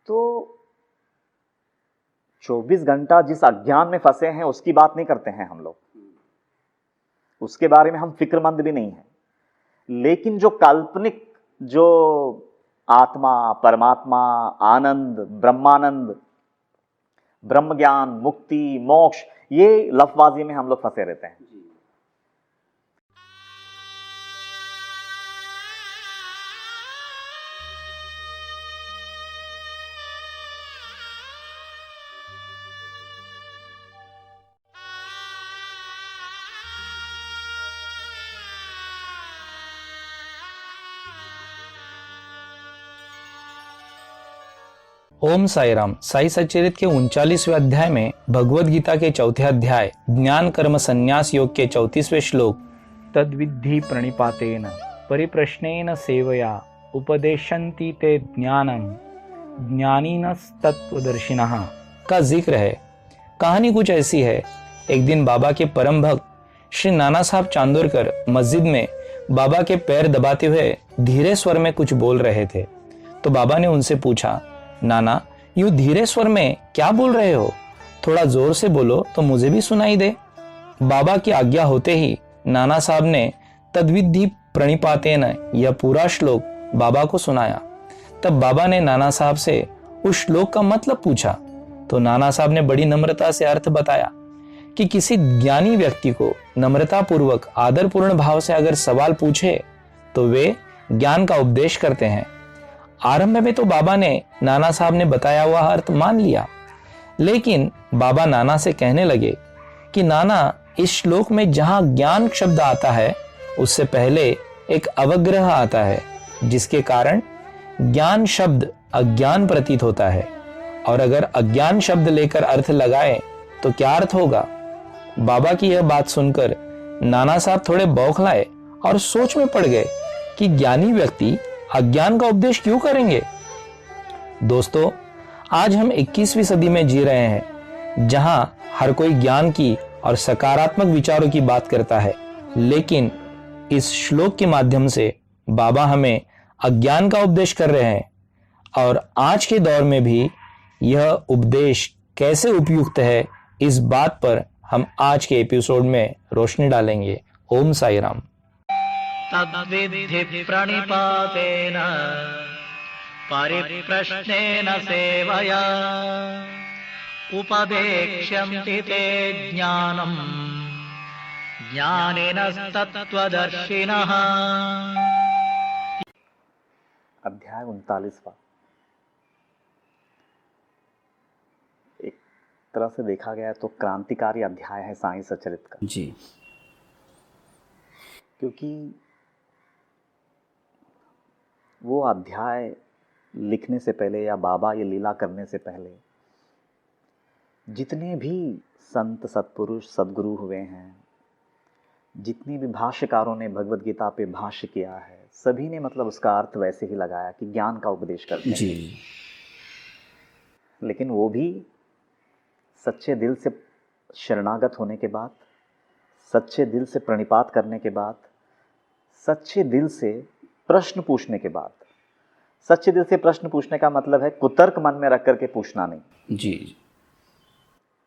तो 24 घंटा जिस अज्ञान में फंसे हैं उसकी बात नहीं करते हैं हम लोग, उसके बारे में हम फिक्रमंद भी नहीं हैं। लेकिन जो काल्पनिक, जो आत्मा, परमात्मा, आनंद, ब्रह्मानंद, ब्रह्म ज्ञान, मुक्ति, मोक्ष, ये लफ्ज़बाजी में हम लोग फंसे रहते हैं। ओम साई राम। साई सच्चरित्र के 39वें अध्याय में भगवद गीता के 4थे अध्याय ज्ञान कर्म संन्यास योग के 34वें श्लोक तद्विद्धि प्रणिपातेन परिप्रश्नेन सेवया उपदेशन्ति ते ज्ञानम ज्ञानिनस्तत्वदर्शिनः का जिक्र है। कहानी कुछ ऐसी है। एक दिन बाबा के परम भक्त श्री नाना साहब चांदोरकर मस्जिद में बाबा के पैर दबाते हुए धीरे स्वर में कुछ बोल रहे थे। तो बाबा ने उनसे पूछा, नाना, यूं धीरे स्वर में क्या बोल रहे हो? थोड़ा जोर से बोलो तो मुझे भी सुनाई दे। बाबा की आज्ञा होते ही नाना साहब ने तद्विद्धि प्रणिपातेन यह पूरा श्लोक बाबा को सुनाया। तब बाबा ने नाना साहब से उस श्लोक का मतलब पूछा तो नाना साहब ने बड़ी नम्रता से अर्थ बताया कि किसी ज्ञानी व्यक्ति को नम्रता पूर्वक आदरपूर्ण भाव से अगर सवाल पूछे तो वे ज्ञान का उपदेश करते हैं। आरंभ में तो बाबा ने नाना साहब ने बताया हुआ अर्थ मान लिया, लेकिन बाबा नाना से कहने लगे कि नाना, इस श्लोक में जहां ज्ञान शब्द आता है उससे पहले एक अवग्रह आता है, जिसके कारण ज्ञान शब्द अज्ञान प्रतीत होता है। और अगर अज्ञान शब्द लेकर अर्थ लगाए तो क्या अर्थ होगा? बाबा की यह बात सुनकर नाना साहब थोड़े बौखलाए और सोच में पड़ गए कि ज्ञानी व्यक्ति अज्ञान का उपदेश क्यों करेंगे। दोस्तों, आज हम 21वीं सदी में जी रहे हैं, जहां हर कोई ज्ञान की और सकारात्मक विचारों की बात करता है, लेकिन इस श्लोक के माध्यम से बाबा हमें अज्ञान का उपदेश कर रहे हैं। और आज के दौर में भी यह उपदेश कैसे उपयुक्त है, इस बात पर हम आज के एपिसोड में रोशनी डालेंगे। ओम साई राम। तद्विद्धि प्रणिपातेन परिप्रश्नेन सेवया उपदेक्ष्यन्ति ते ज्ञानम् ज्ञानिनस्तत्त्वदर्शिनः। अध्याय 39वां। एक तरह से देखा गया तो क्रांतिकारी अध्याय है साईं सच्चरित्र का जी, क्योंकि वो अध्याय लिखने से पहले या बाबा ये लीला करने से पहले जितने भी संत, सत्पुरुष, सद्गुरु हुए हैं, जितने भी भाष्यकारों ने भगवद गीता पे भाष्य किया है, सभी ने मतलब उसका अर्थ वैसे ही लगाया कि ज्ञान का उपदेश करते हैं। जी, लेकिन वो भी सच्चे दिल से शरणागत होने के बाद, सच्चे दिल से प्रणिपात करने के बाद, सच्चे दिल से प्रश्न पूछने के बाद। सच्चे दिल से प्रश्न पूछने का मतलब है कुतर्क मन में रख करके पूछना नहीं। जी,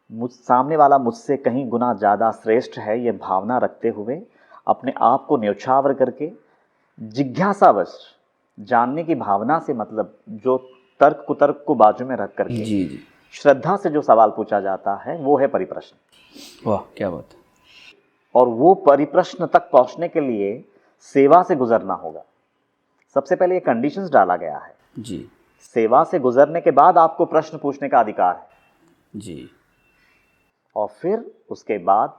सामने वाला मुझसे कहीं गुना ज़्यादा श्रेष्ठ है, ये भावना रखते हुए अपने आप को न्यौछावर करके जिज्ञासावश जानने की भावना से, मतलब जो तर्क कुतर्क को बाजू में रख करके जी, जी, श्रद्धा से जो सवाल पूछा जाता है वो है परिप्रश्न। वाह क्या बात है। और वो परिप्रश्न तक पहुंचने के लिए सेवा से गुजरना होगा। सबसे पहले ये कंडीशंस डाला गया है। जी, सेवा से गुजरने के बाद आपको प्रश्न पूछने का अधिकार है। जी, और फिर उसके बाद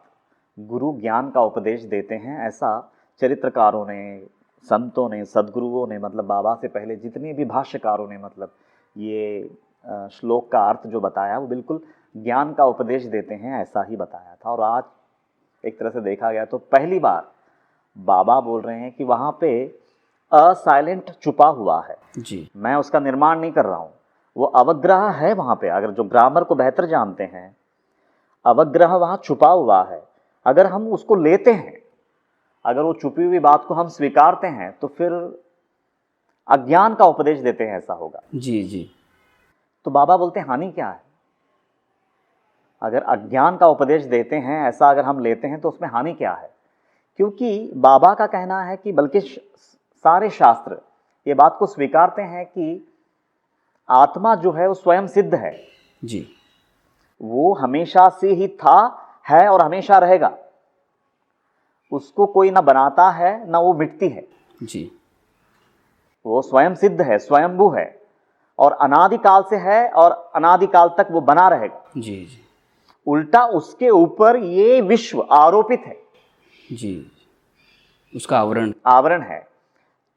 गुरु ज्ञान का उपदेश देते हैं। ऐसा चरित्रकारों ने, संतों ने, सद्गुरुओं ने, मतलब बाबा से पहले जितने भी भाष्यकारों ने मतलब ये श्लोक का अर्थ जो बताया वो बिल्कुल ज्ञान का उपदेश देते हैं, ऐसा ही बताया था। और आज एक तरह से देखा गया तो पहली बार बाबा बोल रहे हैं कि वहाँ पे साइलेंट छुपा हुआ है। जी, मैं उसका निर्माण नहीं कर रहा हूँ, वो अवग्रह है वहाँ पे। अगर जो ग्रामर को बेहतर जानते हैं, अवग्रह वहाँ छुपा हुआ है। अगर हम उसको लेते हैं, अगर वो छुपी हुई बात को हम स्वीकारते हैं, तो फिर अज्ञान का उपदेश देते हैं, ऐसा होगा। जी, जी, तो बाबा बोलते हैं हानि क्या है? अगर अज्ञान का उपदेश देते हैं, ऐसा अगर हम लेते हैं तो उसमें हानि क्या है? क्योंकि बाबा का कहना है कि बल्कि सारे शास्त्र ये बात को स्वीकारते हैं कि आत्मा जो है वो स्वयं सिद्ध है जी वो हमेशा से ही था, है और हमेशा रहेगा। उसको कोई ना बनाता है ना वो मिटती है। जी वो स्वयं सिद्ध है, स्वयंभू है और अनादिकाल से है और अनादिकाल तक वो बना रहेगा। जी जी उल्टा उसके ऊपर ये विश्व आरोपित है, जी उसका आवरण। आवरण है।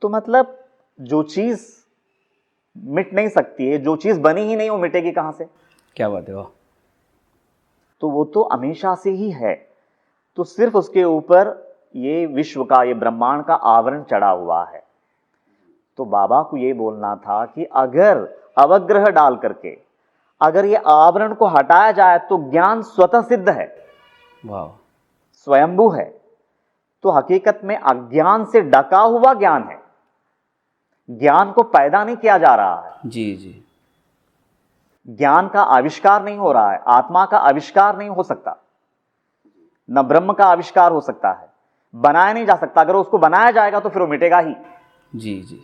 तो मतलब जो चीज मिट नहीं सकती है, जो चीज बनी ही नहीं, वो मिटेगी कहां से? क्या बात है, वाह। तो वो तो हमेशा से ही है। तो सिर्फ उसके ऊपर ये विश्व का, ये ब्रह्मांड का आवरण चढ़ा हुआ है। तो बाबा को ये बोलना था कि अगर अवग्रह डाल करके अगर ये आवरण को हटाया जाए तो ज्ञान स्वतः सिद्ध है, वाह। स्वयंभू है। तो हकीकत में अज्ञान से ढका हुआ ज्ञान है, ज्ञान को पैदा नहीं किया जा रहा है। जी जी ज्ञान का आविष्कार नहीं हो रहा है, आत्मा का आविष्कार नहीं हो सकता, न ब्रह्म का आविष्कार हो सकता है, बनाया नहीं जा सकता। अगर उसको बनाया जाएगा तो फिर वो मिटेगा ही। जी जी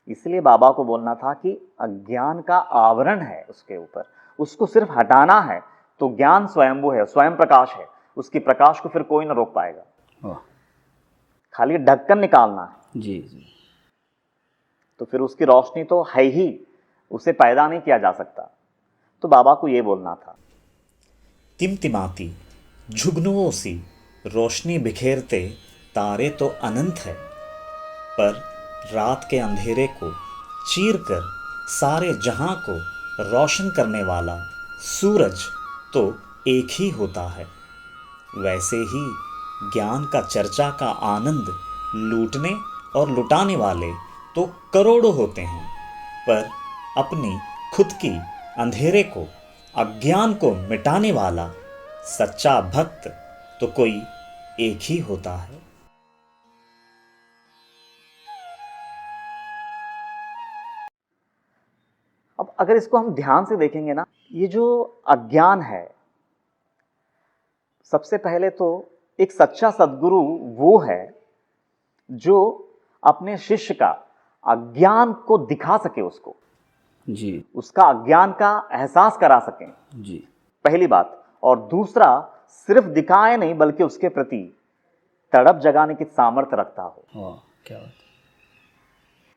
इसलिए बाबा को बोलना था कि अज्ञान का आवरण है उसके ऊपर, उसको सिर्फ हटाना है तो ज्ञान स्वयंभू है, स्वयं प्रकाश है, उसकी प्रकाश को फिर कोई ना रोक पाएगा। वाह। खाली ढक्कन निकालना है जी जी तो फिर उसकी रोशनी तो है ही, उसे पैदा नहीं किया जा सकता। तो बाबा को यह बोलना था, तिमतिमाती झुगनुओं सी रोशनी बिखेरते तारे तो अनंत है, पर रात के अंधेरे को चीर कर सारे जहां को रोशन करने वाला सूरज तो एक ही होता है। वैसे ही ज्ञान का चर्चा का आनंद लूटने और लुटाने वाले तो करोड़ों होते हैं, पर अपनी खुद की अंधेरे को, अज्ञान को मिटाने वाला सच्चा भक्त तो कोई एक ही होता है। अब अगर इसको हम ध्यान से देखेंगे ना, ये जो अज्ञान है, सबसे पहले तो एक सच्चा सद्गुरु वो है जो अपने शिष्य का अज्ञान को दिखा सके, उसको जी उसका अज्ञान का एहसास करा सकें, जी पहली बात। और दूसरा, सिर्फ दिखाए नहीं बल्कि उसके प्रति तड़प जगाने की सामर्थ्य रखता हो। वाह, क्या बात है।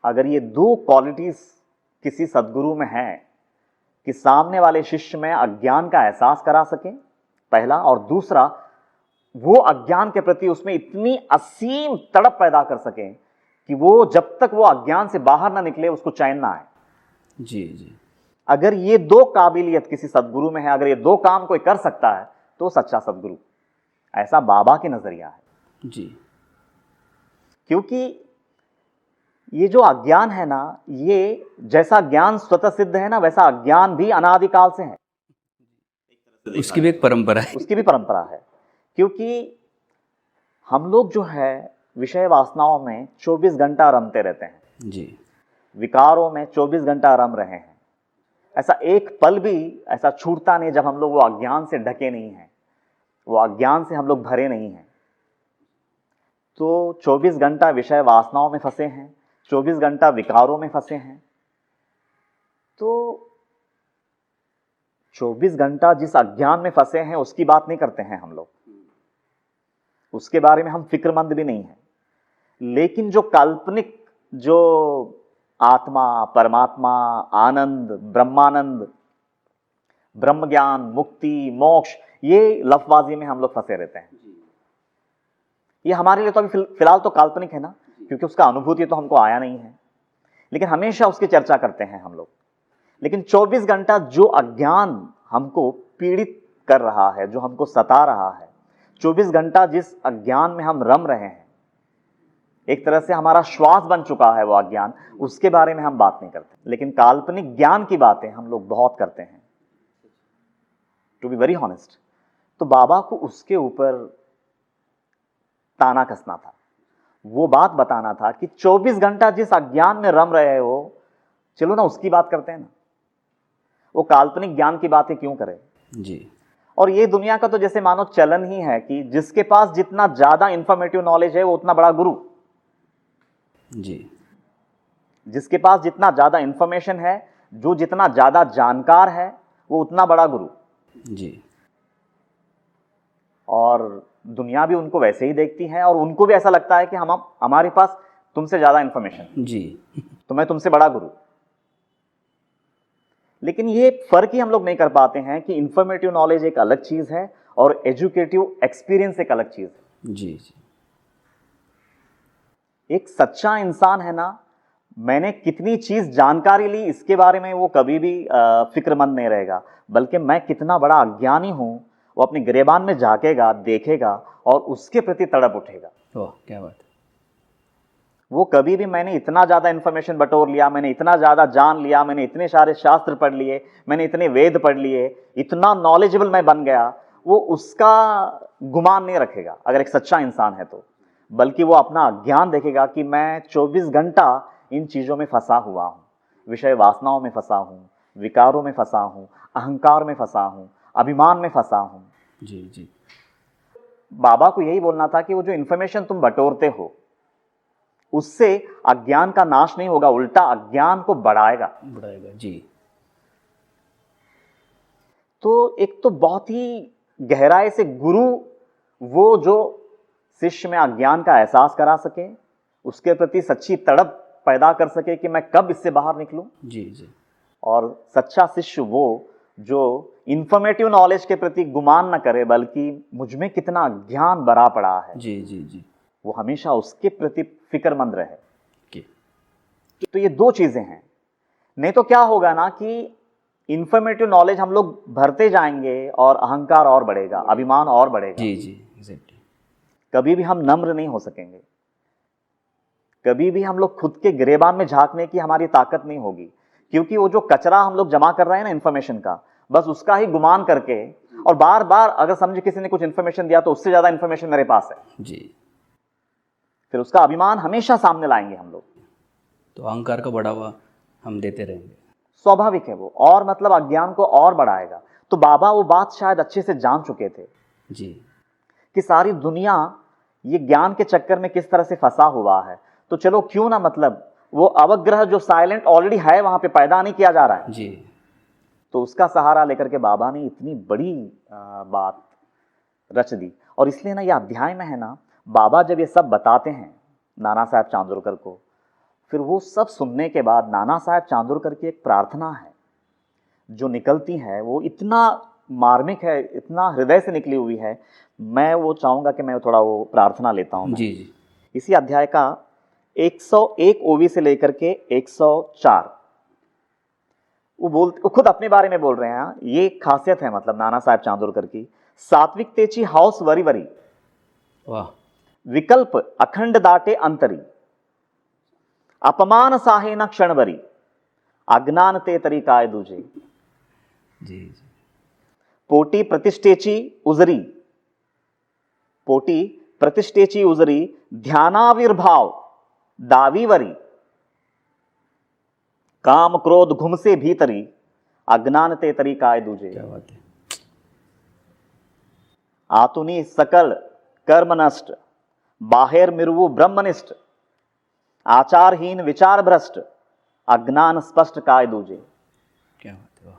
अगर ये दो क्वालिटीज किसी सद्गुरु में है कि सामने वाले शिष्य में अज्ञान का एहसास करा सके, पहला, और दूसरा वो अज्ञान के प्रति उसमें इतनी असीम तड़प पैदा कर सके कि वो जब तक वो अज्ञान से बाहर ना निकले उसको चैन ना आए। जी जी अगर ये दो काबिलियत किसी सद्गुरु में है, अगर ये दो काम कोई कर सकता है तो सच्चा सद्गुरु, ऐसा बाबा की नजरिया है। जी क्योंकि ये जो अज्ञान है ना, ये जैसा ज्ञान स्वतः सिद्ध है ना, वैसा अज्ञान भी अनादिकाल से है, उसकी भी एक परंपरा है। उसकी भी परंपरा है। क्योंकि हम लोग जो है विषय वासनाओं में 24 घंटा रमते रहते हैं, जी विकारों में 24 घंटा रम रहे हैं। ऐसा एक पल भी ऐसा छूटता नहीं जब हम लोग वो अज्ञान से ढके नहीं हैं, वो अज्ञान से हम लोग भरे नहीं हैं। तो 24 घंटा विषय वासनाओं में फंसे हैं, 24 घंटा विकारों में फंसे हैं। तो 24 घंटा जिस अज्ञान में फंसे हैं उसकी बात नहीं करते हैं हम लोग, उसके बारे में हम फिक्रमंद भी नहीं हैं। लेकिन जो काल्पनिक, जो आत्मा, परमात्मा, आनंद, ब्रह्मानंद, ब्रह्म ज्ञान, मुक्ति, मोक्ष, ये लफ्जबाजी में हम लोग फंसे रहते हैं। ये हमारे लिए तो अभी फिलहाल तो काल्पनिक है ना, क्योंकि उसका अनुभूति तो हमको आया नहीं है, लेकिन हमेशा उसकी चर्चा करते हैं हम लोग। लेकिन 24 घंटा जो अज्ञान हमको पीड़ित कर रहा है, जो हमको सता रहा है, 24 घंटा जिस अज्ञान में हम रम रहे हैं, एक तरह से हमारा श्वास बन चुका है वो अज्ञान, उसके बारे में हम बात नहीं करते। लेकिन काल्पनिक ज्ञान की बातें हम लोग बहुत करते हैं, टू बी वेरी हॉनेस्ट। तो बाबा को उसके ऊपर ताना कसना था, वो बात बताना था कि 24 घंटा जिस अज्ञान में रम रहे हो, चलो ना उसकी बात करते हैं ना। वो काल्पनिक ज्ञान की बातें क्यों करे। जी और ये दुनिया का तो जैसे मानो चलन ही है कि जिसके पास जितना ज्यादा इंफॉर्मेटिव नॉलेज है वो उतना बड़ा गुरु, जी जिसके पास जितना ज्यादा इंफॉर्मेशन है, जो जितना ज्यादा जानकार है वो उतना बड़ा गुरु। जी और दुनिया भी उनको वैसे ही देखती है और उनको भी ऐसा लगता है कि हम हमारे पास तुमसे ज्यादा इंफॉर्मेशन, जी तो मैं तुमसे बड़ा गुरु। लेकिन ये फर्क ही हम लोग नहीं कर पाते हैं कि इंफॉर्मेटिव नॉलेज एक अलग चीज है और एजुकेटिव एक्सपीरियंस एक अलग चीज है। जी जी एक सच्चा इंसान है ना, मैंने कितनी चीज जानकारी ली इसके बारे में वो कभी भी फिक्रमंद नहीं रहेगा, बल्कि मैं कितना बड़ा अज्ञानी हूं वो अपने गिरेबान में झांकेगा, देखेगा और उसके प्रति तड़प उठेगा। वाह क्या बात है। वो कभी भी मैंने इतना ज्यादा इंफॉर्मेशन बटोर लिया, मैंने इतना ज्यादा जान लिया, मैंने इतने सारे शास्त्र पढ़ लिए, मैंने इतने वेद पढ़ लिए, इतना नॉलेजेबल मैं बन गया, वो उसका गुमान नहीं रखेगा अगर एक सच्चा इंसान है तो, बल्कि वो अपना ज्ञान देखेगा कि मैं 24 घंटा इन चीजों में फंसा हुआ हूं, विषय वासनाओं में फंसा हूं, विकारों में फंसा हूं, अहंकार में फंसा हूं, अभिमान में फंसा हूं। जी जी बाबा को यही बोलना था कि वो जो इंफॉर्मेशन तुम बटोरते हो उससे अज्ञान का नाश नहीं होगा, उल्टा अज्ञान को बढ़ाएगा। बढ़ाएगा। जी तो एक तो बहुत ही गहराई से गुरु वो जो शिष्य में अज्ञान का एहसास करा सके, उसके प्रति सच्ची तड़प पैदा कर सके कि मैं कब इससे बाहर निकलूं। जी जी और सच्चा शिष्य वो जो इंफॉर्मेटिव नॉलेज के प्रति गुमान न करे, बल्कि मुझ में कितना ज्ञान भरा पड़ा है, जी जी जी वो हमेशा उसके प्रति फिक्रमंद रहे। ओके। तो ये दो चीजें हैं। नहीं तो क्या होगा ना कि इंफॉर्मेटिव नॉलेज हम लोग भरते जाएंगे और अहंकार और बढ़ेगा, अभिमान और बढ़ेगा। जी जी एग्जैक्टली। कभी भी हम नम्र नहीं हो सकेंगे, कभी भी हम लोग खुद के गिरेबान में झांकने की हमारी ताकत नहीं होगी, क्योंकि वो जो कचरा हम लोग जमा कर रहे हैं ना इंफॉर्मेशन का, बस उसका ही गुमान करके, और बार बार अगर समझे किसी ने कुछ इंफॉर्मेशन दिया तो उससे ज्यादा इंफॉर्मेशन मेरे पास है, जी फिर उसका अभिमान हमेशा सामने लाएंगे हम लोग। तो अहंकार का बढ़ावा हम देते रहेंगे। स्वाभाविक है वो, और मतलब अज्ञान को और बढ़ाएगा। तो बाबा वो बात शायद अच्छे से जान चुके थे जी कि सारी दुनिया ये ज्ञान के चक्कर में किस तरह से फंसा हुआ है, तो चलो क्यों ना मतलब वो अवग्रह जो साइलेंट ऑलरेडी है वहां पे पैदा नहीं किया जा रहा है, जी तो उसका सहारा लेकर के बाबा ने इतनी बड़ी बात रच दी। और इसलिए ना ये अध्याय में है ना, बाबा जब ये सब बताते हैं नाना साहब चांदोरकर को, फिर वो सब सुनने के बाद नाना साहब चांदोरकर की एक प्रार्थना है जो निकलती है, वो इतना मार्मिक है, इतना हृदय से निकली हुई है। मैं वो चाहूंगा कि मैं थोड़ा वो प्रार्थना लेता हूं। जी जी इसी अध्याय का 101 ओवी से लेकर के 104 वो खुद अपने बारे में बोल रहे हैं। ये खासियत है मतलब नाना साहब चांदोरकर की। सात्विक तेची हाउस वरी वरी, वाह विकल्प अखंड दाटे अंतरी, अपमान साहे न क्षणवरी, अज्ञान ते तरी काय दूजे, जी जी पोटी प्रतिष्ठेची उजरी, पोटी प्रतिष्ठेची उजरी, ध्यानाविर्भाव दावीवरी, काम क्रोध घुमसे भीतरी, अज्ञान ते तरी काय दूजे, क्या बात है। आतुनी सकल कर्म नष्ट, बाहेर मिरवू ब्रह्मनिष्ठ, आचारहीन विचार भ्रष्ट, अज्ञान स्पष्ट काय दूजे। क्या बात है। वाह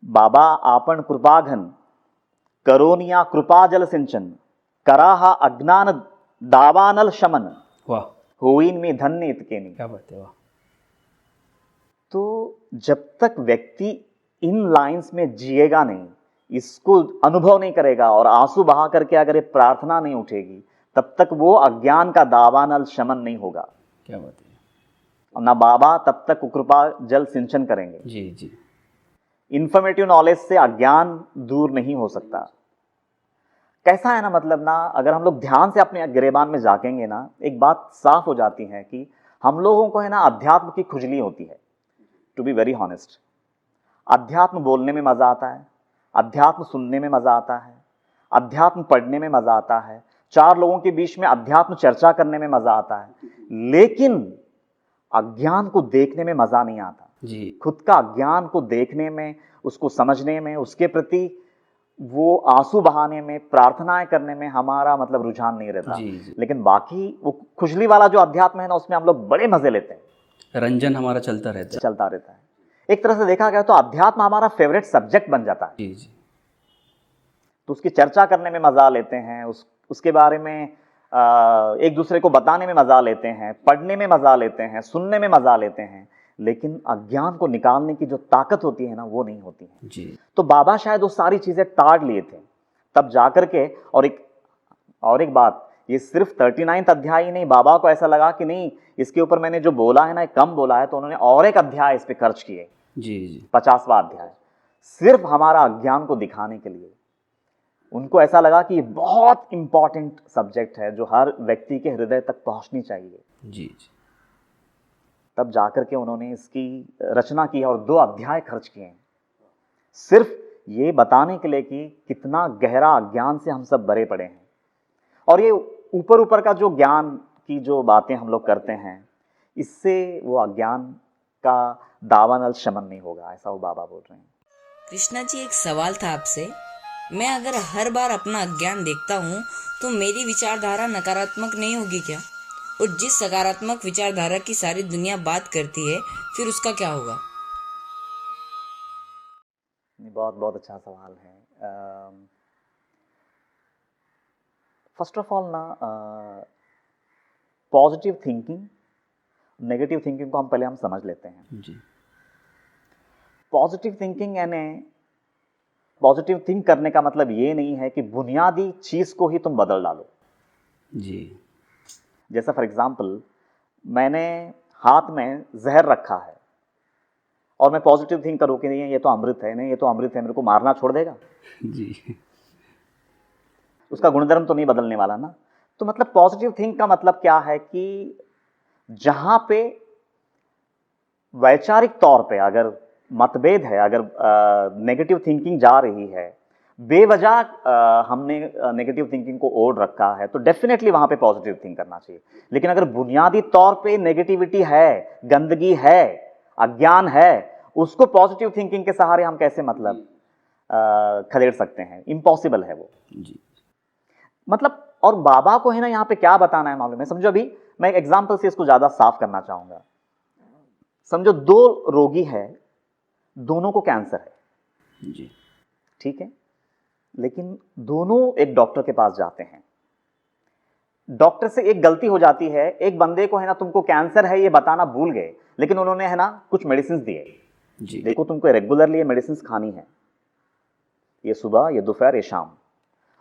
बाबा आपण कृपाघन, करोनिया कृपा जल सिंचन, करा हा अज्ञान दावानल शमन, वाह होईन में धन्य इतकेनी। क्या बात है। वाह तो जब तक व्यक्ति इन लाइंस में जिएगा नहीं, इसको अनुभव नहीं करेगा और आंसू बहा करके अगर ये प्रार्थना नहीं उठेगी, तब तक वो अज्ञान का दावानल शमन नहीं होगा। क्या बात है। और ना बाबा तब तक कृपा जल सिंचन करेंगे। जी जी इंफॉर्मेटिव नॉलेज से अज्ञान दूर नहीं हो सकता। कैसा है ना मतलब ना, अगर हम लोग ध्यान से अपने गिरेबान में झांकेंगे ना, एक बात साफ हो जाती है कि हम लोगों को है ना अध्यात्म की खुजली होती है। टू बी वेरी हॉनेस्ट, अध्यात्म बोलने में मजा आता है, अध्यात्म सुनने में मजा आता है, अध्यात्म पढ़ने में मजा आता है, चार लोगों के बीच में अध्यात्म चर्चा करने में मजा आता है, लेकिन अज्ञान को देखने में मजा नहीं आता। जी खुद का ज्ञान को देखने में, उसको समझने में, उसके प्रति वो आंसू बहाने में, प्रार्थनाएं करने में हमारा मतलब रुझान नहीं रहता। जी लेकिन बाकी वो खुजली वाला जो अध्यात्म है ना, उसमें हम लोग बड़े मजे लेते हैं, रंजन हमारा चलता रहता है। चलता रहता है। एक तरह से देखा गया तो अध्यात्म हमारा फेवरेट सब्जेक्ट बन जाता है, जी जी तो उसकी चर्चा करने में मजा लेते हैं, उसके बारे में एक दूसरे को बताने में मजा लेते हैं, पढ़ने में मजा लेते हैं, सुनने में मजा लेते हैं। लेकिन अज्ञान को निकालने की जो ताकत होती है ना, वो नहीं होती है। जी तो बाबा शायद वो सारी चीजें टाड़ लिए थे, तब जाकर के। और एक बात, ये सिर्फ 39th अध्याय ही नहीं, बाबा को ऐसा लगा कि नहीं, इसके ऊपर मैंने जो बोला है ना, कम बोला है, तो उन्होंने और एक अध्याय इस पे खर्च किए, जी जी 50वां अध्याय, सिर्फ हमारा अज्ञान को दिखाने के लिए। उनको ऐसा लगा कि ये बहुत इंपॉर्टेंट सब्जेक्ट है जो हर व्यक्ति के हृदय तक पहुंचनी चाहिए। जी जी तब जाकर के उन्होंने इसकी रचना की और 2 अध्याय खर्च किए हैं, सिर्फ ये बताने के लिए कि कितना गहरा अज्ञान से हम सब भरे पड़े हैं। और ये ऊपर ऊपर का जो ज्ञान की जो बातें हम लोग करते हैं, इससे वो अज्ञान का दावानल शमन नहीं होगा, ऐसा वो बाबा बोल रहे हैं। कृष्णा जी, एक सवाल था आपसे। मैं अगर हर बार अपना अज्ञान देखता हूँ तो मेरी विचारधारा नकारात्मक नहीं होगी क्या? और जिस सकारात्मक विचारधारा की सारी दुनिया बात करती है, फिर उसका क्या होगा? बहुत बहुत अच्छा सवाल है। फर्स्ट ऑफ ऑल ना, पॉजिटिव थिंकिंग, नेगेटिव थिंकिंग को हम समझ लेते हैं। जी पॉजिटिव थिंकिंग यानी पॉजिटिव थिंक करने का मतलब ये नहीं है कि बुनियादी चीज को ही तुम बदल डालो। जी जैसा फॉर एग्जाम्पल, मैंने हाथ में जहर रखा है और मैं पॉजिटिव थिंक करूँ कि नहीं ये तो अमृत है, नहीं ये तो अमृत है, मेरे को मारना छोड़ देगा, जी उसका गुणधर्म तो नहीं बदलने वाला ना। तो मतलब पॉजिटिव थिंक का मतलब क्या है कि जहां पे वैचारिक तौर पे अगर मतभेद है, अगर नेगेटिव थिंकिंग जा रही है, बेवजह हमने नेगेटिव थिंकिंग को ओढ़ रखा है, तो डेफिनेटली वहां पे पॉजिटिव थिंक करना चाहिए। लेकिन अगर बुनियादी तौर पे नेगेटिविटी है, गंदगी है, अज्ञान है, उसको पॉजिटिव थिंकिंग के सहारे हम कैसे मतलब खदेड़ सकते हैं? इम्पॉसिबल है वो। जी मतलब और बाबा को है ना यहाँ पे क्या बताना है मालूम है? समझो अभी मैं एक एग्जांपल से इसको ज्यादा साफ करना चाहूंगा। समझो 2 रोगी है, दोनों को कैंसर है, जी ठीक है, लेकिन दोनों एक डॉक्टर के पास जाते हैं। डॉक्टर से एक गलती हो जाती है, एक बंदे को है ना तुमको कैंसर है ये बताना भूल गए, लेकिन उन्होंने है ना कुछ मेडिसिन दिए, जी देखो तुमको रेगुलरली ये मेडिसिन खानी है, ये सुबह, ये दोपहर, ये शाम।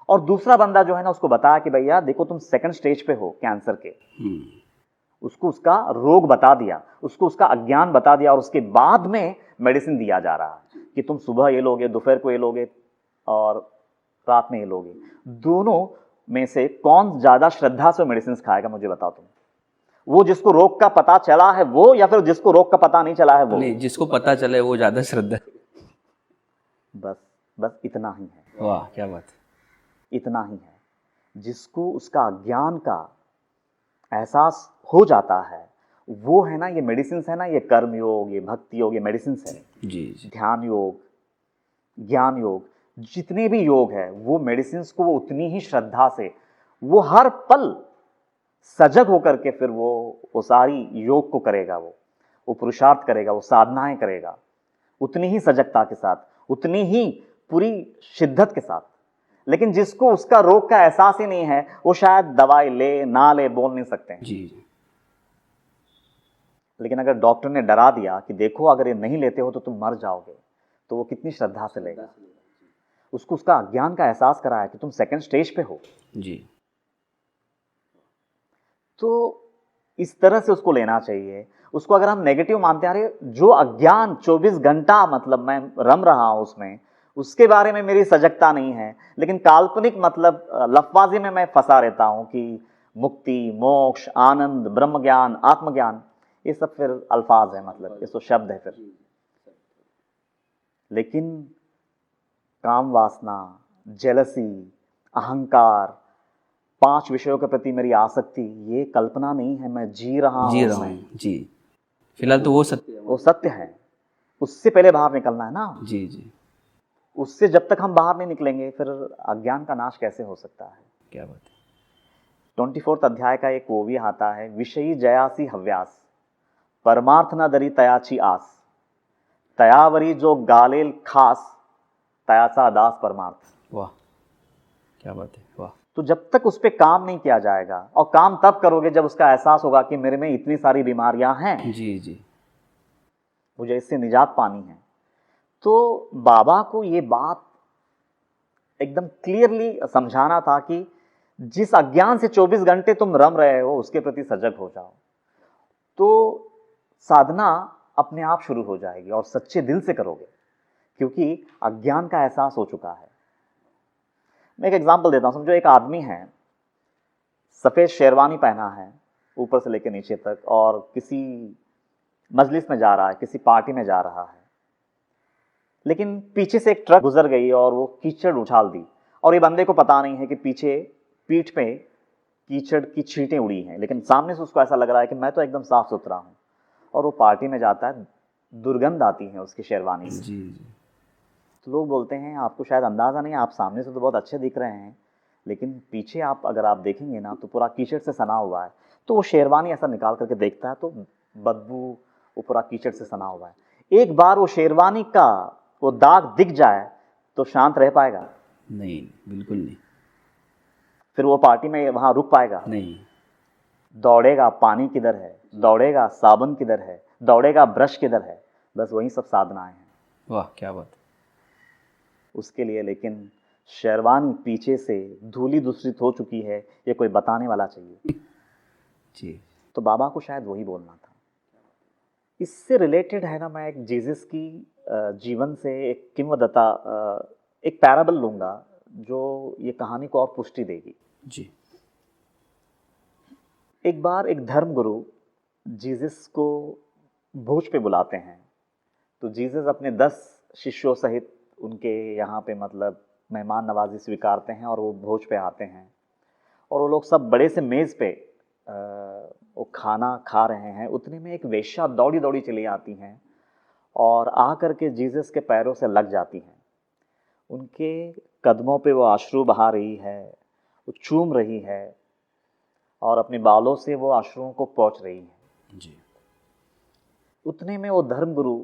और दूसरा बंदा जो है ना उसको बताया कि भैया देखो तुम 2nd स्टेज पे हो कैंसर के, उसको उसका रोग बता दिया, उसको उसका अज्ञान बता दिया, और उसके बाद में मेडिसिन दिया जा रहा है कि तुम सुबह ये लोगे, दोपहर को ये लोगे और रात में ये लोगे। दोनों में से कौन ज्यादा श्रद्धा से मेडिसिन खाएगा? मुझे बताओ तुम। वो जिसको रोग का पता चला है वो, या फिर जिसको रोग का पता नहीं चला है वो? नहीं, जिसको पता चले वो ज्यादा श्रद्धा। बस बस इतना ही है, वाह क्या बात है। इतना ही है। जिसको उसका ज्ञान का एहसास हो जाता है, वो है ना, ये मेडिसिन है ना, ये कर्म योग, ये भक्ति योग, ये मेडिसिन है। जी जी ध्यान योग, ज्ञान योग, जितने भी योग है, वो मेडिसिन को वो उतनी ही श्रद्धा से, वो हर पल सजग होकर के फिर वो सारी योग को करेगा, वो पुरुषार्थ करेगा, वो साधनाएं करेगा, उतनी ही सजगता के साथ, उतनी ही पूरी शिद्दत के साथ। लेकिन जिसको उसका रोग का एहसास ही नहीं है, वो शायद दवाई ले ना ले बोल नहीं सकते हैं। जी जी लेकिन अगर डॉक्टर ने डरा दिया कि देखो अगर ये नहीं लेते हो तो तुम मर जाओगे, तो वो कितनी श्रद्धा से लेगा। उसको उसका अज्ञान का एहसास कराया कि तुम 2nd स्टेज पे हो, जी तो इस तरह से उसको लेना चाहिए। उसको अगर हम नेगेटिव मानते आ रहे, जो अज्ञान 24 घंटा मतलब मैं रम रहा हूं उसमें, उसके बारे में मेरी सजगता नहीं है, लेकिन काल्पनिक मतलब लफबाजी में मैं फंसा रहता हूं कि मुक्ति, मोक्ष, आनंद, ब्रह्म ज्ञान, आत्मज्ञान, ये सब फिर अल्फाज है, मतलब ये तो शब्द है फिर। लेकिन काम वासना, जेलसी, अहंकार, 5 विषयों के प्रति मेरी आसक्ति, ये कल्पना नहीं है, मैं जी रहा हूं जी रहा उसमें। हूँ। जी फिलहाल तो वो सत्य है। वो सत्य है। उससे पहले बाहर निकलना है ना। जी जी, उससे जब तक हम बाहर नहीं निकलेंगे फिर अज्ञान का नाश कैसे हो सकता है। क्या बात है। 24 अध्याय का एक वो भी आता है, विषयी जयासी हव्यास परमार्थ न दरी तयाची आस तयावरी जो गालेल खास तयाचा दास परमार्थ। वाह, क्या बात है, वाह। तो जब तक उस पर काम नहीं किया जाएगा, और काम तब करोगे जब उसका एहसास होगा कि मेरे में इतनी सारी बीमारियां हैं, जी जी, मुझे इससे निजात पानी है। तो बाबा को ये बात एकदम क्लियरली समझाना था कि जिस अज्ञान से 24 घंटे तुम रम रहे हो उसके प्रति सजग हो जाओ, तो साधना अपने आप शुरू हो जाएगी और सच्चे दिल से करोगे, क्योंकि अज्ञान का एहसास हो चुका है। मैं एक एग्जांपल देता हूं। समझो एक आदमी है, सफेद शेरवानी पहना है ऊपर से लेकर नीचे तक, और किसी मजलिस में जा रहा है, किसी पार्टी में जा रहा है, लेकिन पीछे से एक ट्रक गुजर गई और वो कीचड़ उछाल दी, और ये बंदे को पता नहीं है कि पीछे पीठ पे कीचड़ की छींटें उड़ी हैं, लेकिन सामने से उसको ऐसा लग रहा है कि मैं तो एकदम साफ सुथरा हूं। और वो पार्टी में जाता है, दुर्गंध आती है उसकी शेरवानी से। जी जी, तो लोग बोलते हैं आपको शायद अंदाज़ा नहीं है, आप सामने से तो बहुत अच्छे दिख रहे हैं, लेकिन पीछे आप अगर आप देखेंगे ना तो पूरा कीचड़ से सना हुआ है। तो वो शेरवानी ऐसा निकाल करके देखता है तो बदबू, वो पूरा कीचड़ से सना हुआ है। एक बार वो शेरवानी का वो दाग दिख जाए तो शांत रह पाएगा? नहीं, बिल्कुल नहीं। फिर वो पार्टी में वहाँ रुक पाएगा? नहीं। दौड़ेगा, पानी किधर है, दौड़ेगा साबुन किधर है, दौड़ेगा ब्रश किधर है, बस वही सब साधनाएं हैं वाह, क्या बात है। उसके लिए। लेकिन शेरवानी पीछे से धूली दूषित हो चुकी है, ये कोई बताने वाला चाहिए। जी, तो बाबा को शायद वही बोलना था। इससे रिलेटेड है ना, मैं एक जीसस की जीवन से एक किंवदंता, एक पैराबल लूंगा जो ये कहानी को और पुष्टि देगी। जी, एक बार एक धर्मगुरु जीसस को भोज पे बुलाते हैं। तो जीसस अपने 10 शिष्यों सहित उनके यहाँ पे मतलब मेहमान नवाजी स्वीकारते हैं और वो भोज पे आते हैं, और वो लोग सब बड़े से मेज़ पे वो खाना खा रहे हैं। उतने में एक वेश्या दौड़ी दौड़ी चली आती हैं और आ करके जीसस के पैरों से लग जाती हैं। उनके कदमों पे वो अश्रु बहा रही है, वो चूम रही है और अपने बालों से वो अश्रुओं को पोंछ रही है। जी, उतने में वो धर्मगुरु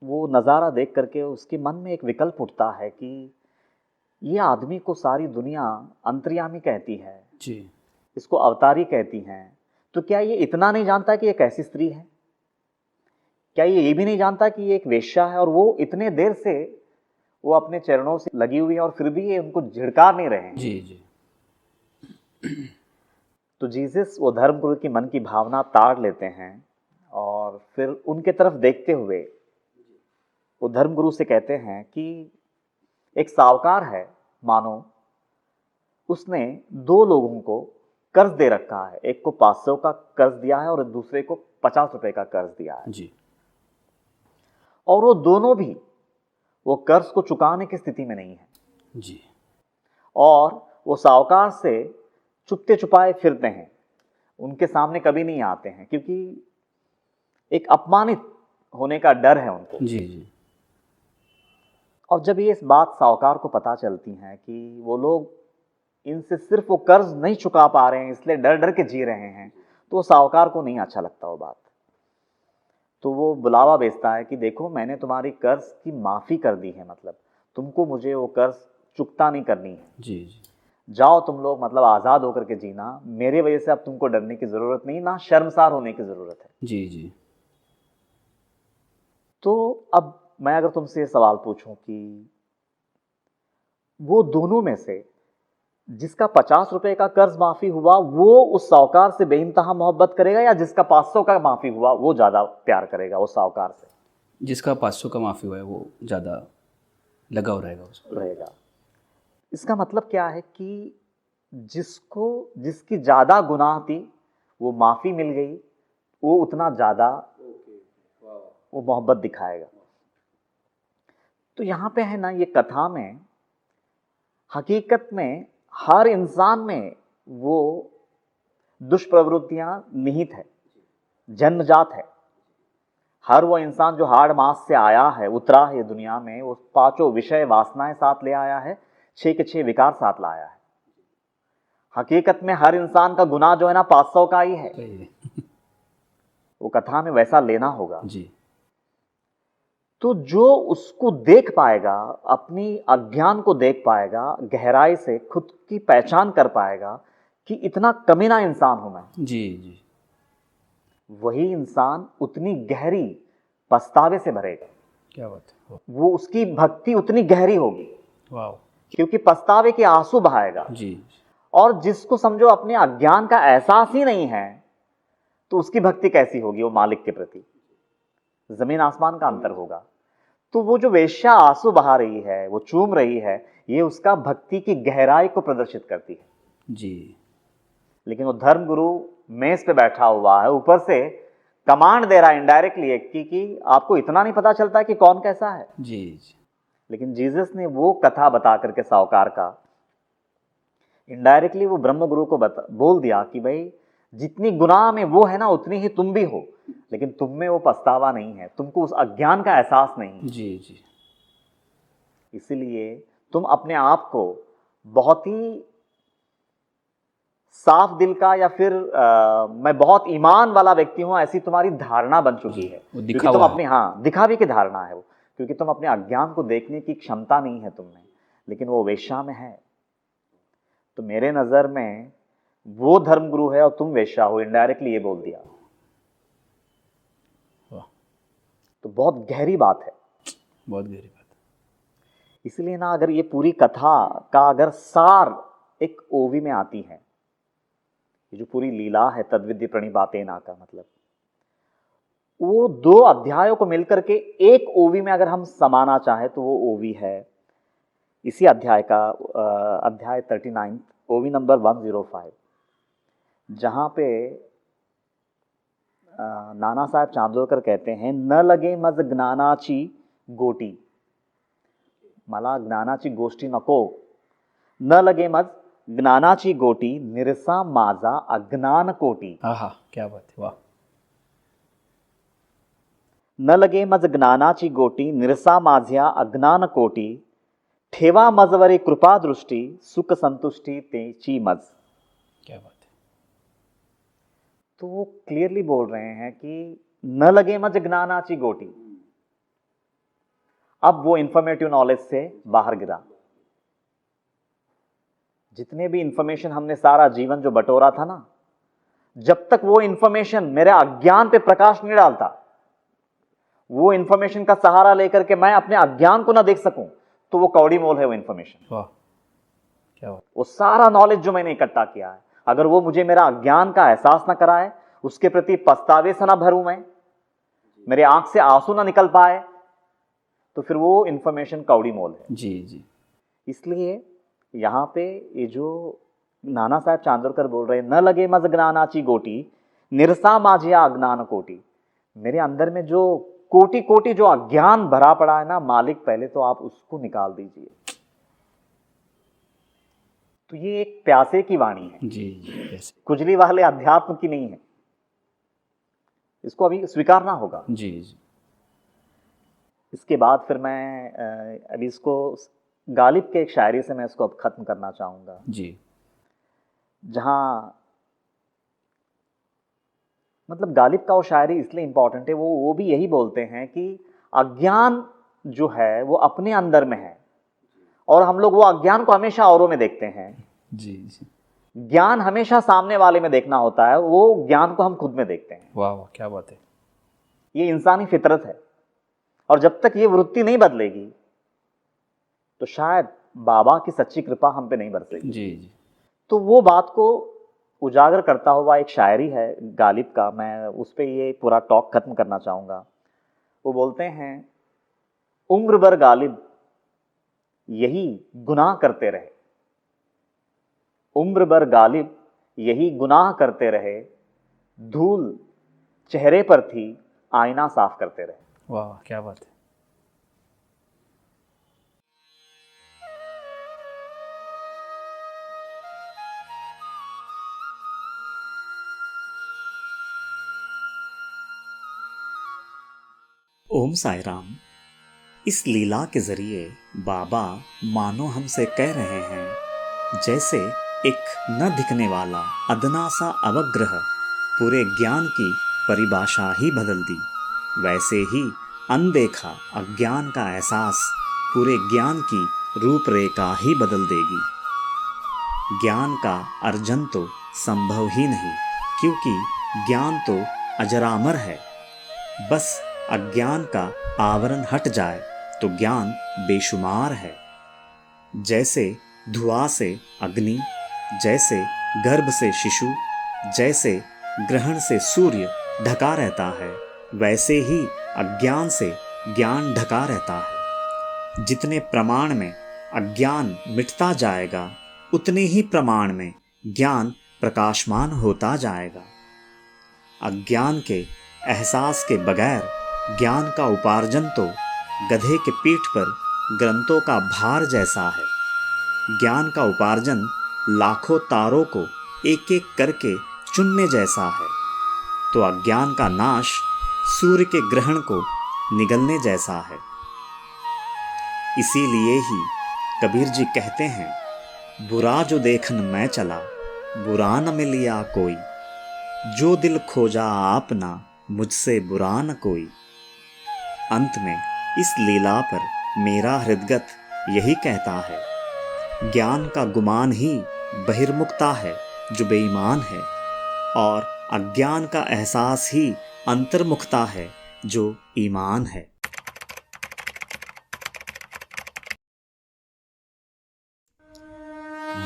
वो नज़ारा देख करके उसके मन में एक विकल्प उठता है कि ये आदमी को सारी दुनिया अंतर्यामी कहती है, जी, इसको अवतारी कहती हैं, तो क्या ये इतना नहीं जानता कि ये कैसी स्त्री है? क्या ये भी नहीं जानता कि ये एक वेश्या है? और वो इतने देर से वो अपने चरणों से लगी हुई है और फिर भी ये उनको झिड़कार नहीं रहे हैं। जी, जी, तो जीसस वो धर्मगुरु की मन की भावना ताड़ लेते हैं और फिर उनके तरफ देखते हुए वो धर्मगुरु से कहते हैं कि एक साहूकार है, मानो उसने 2 लोगों को कर्ज दे रखा है। एक को 500 का कर्ज दिया है और दूसरे को 50 रुपए का कर्ज दिया है, जी, और वो दोनों भी वो कर्ज को चुकाने की स्थिति में नहीं है। जी, और वो साहूकार से चुपते छुपाए फिरते हैं, उनके सामने कभी नहीं आते हैं, क्योंकि एक अपमानित होने का डर है उनको। जी, जी, और जब ये इस बात साहूकार को पता चलती है कि वो लोग इनसे सिर्फ वो कर्ज नहीं चुका पा रहे हैं इसलिए डर डर के जी रहे हैं, तो वो साहूकार को नहीं अच्छा लगता वो बात। तो वो बुलावा भेजता है कि देखो, मैंने तुम्हारी कर्ज की माफ़ी कर दी है, मतलब तुमको मुझे वो कर्ज चुकता नहीं करनी है। जी, जी, जाओ तुम लोग मतलब आज़ाद होकर के जीना, मेरे वजह से अब तुमको डरने की ज़रूरत नहीं, ना शर्मसार होने की ज़रूरत है। जी, जी, तो अब मैं अगर तुमसे सवाल पूछूं कि वो दोनों में से जिसका 50 रुपए का कर्ज माफी हुआ वो उस साहूकार से बेइंतहा मोहब्बत करेगा, या जिसका 500 का माफी हुआ वो ज्यादा प्यार करेगा उस साहूकार से? जिसका 500 का माफ़ी हुआ है वो ज़्यादा लगाव रहेगा उसको। रहेगा। इसका मतलब क्या है कि जिसकी ज्यादा गुनाह थी वो माफी मिल गई, वो उतना ज्यादा वो मोहब्बत दिखाएगा। तो यहाँ पे है ना, ये कथा में हकीकत में हर इंसान में वो दुष्प्रवृत्तियां निहित है, जन्मजात है। हर वो इंसान जो हाड़ मास से आया है, उतरा है दुनिया में, वो पांचों विषय वासनाएं साथ ले आया है, 6 के 6 विकार साथ लाया है। हकीकत में हर इंसान का गुनाह जो है ना 500 का ही है। सही है। वो कथा में वैसा लेना होगा। जी तो जो उसको देख पाएगा, अपनी अज्ञान को देख पाएगा, गहराई से खुद की पहचान कर पाएगा कि इतना कमीना इंसान हूं मैं, जी जी। वही इंसान उतनी गहरी पछतावे से भरेगा। क्या बात है। वो उसकी भक्ति उतनी गहरी होगी वाह। क्योंकि पछतावे के आंसू बहाएगा। जी और जिसको समझो अपने अज्ञान का एहसास ही नहीं है, तो उसकी भक्ति कैसी होगी वो मालिक के प्रति? जमीन आसमान का अंतर होगा। तो वो जो वेश्या आंसू बहा रही है, वो चूम रही है, ये उसका भक्ति की गहराई को प्रदर्शित करती है। जी। लेकिन वो धर्म गुरु मेज पे बैठा हुआ है, ऊपर से कमांड दे रहा है इनडायरेक्टली कि आपको इतना नहीं पता चलता कि कौन कैसा है। जी जी। लेकिन जीसस ने वो कथा बता करके साहूकार का इनडायरेक्टली वो ब्रह्म गुरु को बोल दिया कि भाई जितनी गुनाह में वो है ना उतनी ही तुम भी हो, लेकिन तुम में वो पछतावा नहीं है, तुमको उस अज्ञान का एहसास नहीं है। जी जी। इसीलिए तुम अपने आप को बहुत ही साफ दिल का या फिर मैं बहुत ईमान वाला व्यक्ति हूं, ऐसी तुम्हारी धारणा बन चुकी है। वो क्योंकि दिखावा तुम है। अपनी दिखावे की धारणा है वो, क्योंकि तुम अपने अज्ञान को देखने की क्षमता नहीं है तुम में, लेकिन वो वेश्या में है। तो मेरे नजर में वो धर्मगुरु है और तुम वेश्या हो, इनडायरेक्टली ये बोल दिया। वाह। तो बहुत गहरी बात है। बहुत गहरी बात है। इसलिए ना अगर ये पूरी कथा का अगर सार एक ओवी में आती है, ये जो पूरी लीला है तद्विद्य प्रणिपातेना का मतलब, वो 2 अध्यायों को मिलकर के एक ओवी में अगर हम समाना चाहे तो वो ओवी है इसी अध्याय का, अध्याय 39 ओवी नंबर 105, जहां पे नाना साहब चांदोरकर कहते हैं, न लगे मज ज्ञानाची गोटी, मला ज्ञानाची गोष्टी नको, न लगे मज ज्ञानाची गोटी, निरसा माझा अज्ञान कोटी। आहा क्या बात है। वाह। न लगे मज ज्ञानाची गोटी, निरसा माझ्या अज्ञान कोटी, ठेवा मजवरी कृपा दृष्टी, सुख संतुष्टी तेची मज। क्या बात है। तो वो क्लियरली बोल रहे हैं कि न लगे मज ज्ञानाची गोटी। अब वो इंफॉर्मेटिव नॉलेज से बाहर गिरा। जितने भी इंफॉर्मेशन हमने सारा जीवन जो बटोरा था ना, जब तक वो इंफॉर्मेशन मेरे अज्ञान पे प्रकाश नहीं डालता, वो इंफॉर्मेशन का सहारा लेकर के मैं अपने अज्ञान को ना देख सकूं, तो वो कौड़ी मोल है वो इंफॉर्मेशन। वाह क्या बात। वो सारा नॉलेज जो मैंने इकट्ठा किया है, अगर वो मुझे मेरा अज्ञान का एहसास ना कराए, उसके प्रति पछतावे से ना भरूं मैं, मेरे आंख से आंसू ना निकल पाए, तो फिर वो इंफॉर्मेशन कौड़ी मोल है। जी जी। इसलिए यहां पे ये जो नाना साहब चांदोरकर बोल रहे हैं, न लगे मज ज्ञानाची गोटी, निरसा माझिया अज्ञान कोटी, मेरे अंदर में जो कोटि कोटि जो अज्ञान भरा पड़ा है ना मालिक, पहले तो आप उसको निकाल दीजिए। तो ये एक प्यासे की वाणी है, जी जी। ऐसे। कुजली वाले अध्यात्म की नहीं है, इसको अभी स्वीकारना होगा। जी जी। इसके बाद फिर मैं अभी इसको गालिब के एक शायरी से मैं इसको अब खत्म करना चाहूंगा, जी। जहां मतलब गालिब का वो शायरी इसलिए इंपॉर्टेंट है, वो भी यही बोलते हैं कि अज्ञान जो है वो अपने अंदर में है, और हम लोग वो अज्ञान को हमेशा औरों में देखते हैं। जी जी। ज्ञान हमेशा सामने वाले में देखना होता है, वो ज्ञान को हम खुद में देखते हैं। वाह वाह क्या बात है। ये इंसानी फितरत है, और जब तक ये वृत्ति नहीं बदलेगी तो शायद बाबा की सच्ची कृपा हम पे नहीं बरसेगी। जी जी। तो वो बात को उजागर करता हुआ एक शायरी है गालिब का, मैं उस पर ये पूरा टॉक खत्म करना चाहूँगा। वो बोलते हैं, उम्र भर गालिब यही गुनाह करते रहे, उम्र भर गालिब यही गुनाह करते रहे, धूल चेहरे पर थी आईना साफ करते रहे। वाह क्या बात है। ओम साई राम। इस लीला के जरिए बाबा मानो हमसे कह रहे हैं, जैसे एक न दिखने वाला अदना सा अवग्रह पूरे ज्ञान की परिभाषा ही बदल दी, वैसे ही अनदेखा अज्ञान का एहसास पूरे ज्ञान की रूपरेखा ही बदल देगी। ज्ञान का अर्जन तो संभव ही नहीं, क्योंकि ज्ञान तो अजरामर है। बस अज्ञान का आवरण हट जाए तो ज्ञान बेशुमार है। जैसे धुआं से अग्नि, जैसे गर्भ से शिशु, जैसे ग्रहण से सूर्य ढका रहता है, वैसे ही अज्ञान से ज्ञान ढका रहता है। जितने प्रमाण में अज्ञान मिटता जाएगा, उतने ही प्रमाण में ज्ञान प्रकाशमान होता जाएगा। अज्ञान के एहसास के बगैर ज्ञान का उपार्जन तो गधे के पीठ पर ग्रंथों का भार जैसा है। ज्ञान का उपार्जन लाखों तारों को एक एक करके चुनने जैसा है, तो अज्ञान का नाश सूर्य के ग्रहण को निगलने जैसा है। इसीलिए ही कबीर जी कहते हैं, बुरा जो देखन मैं चला, बुरा न मिलिया कोई, जो दिल खोजा आपना, मुझसे बुरा न कोई। अंत में इस लीला पर मेरा हृदगत यही कहता है, ज्ञान का गुमान ही बहिर्मुखता है जो बेईमान है, और अज्ञान का एहसास ही अंतर्मुखता है जो ईमान है।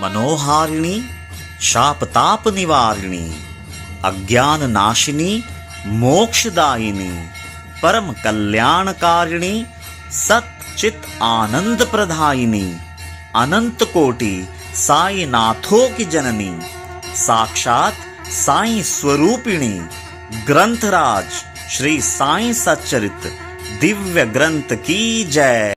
मनोहारिणी शापताप निवारिणी, अज्ञान नाशिनी मोक्षदायिनी, परम कल्याणकारिणी, सच्चित आनंद प्रदायिनी, अनंत कोटि साई नाथों की जननी, साक्षात साई स्वरूपिणी, ग्रंथराज श्री साई सच्चरित दिव्य ग्रंथ की जय।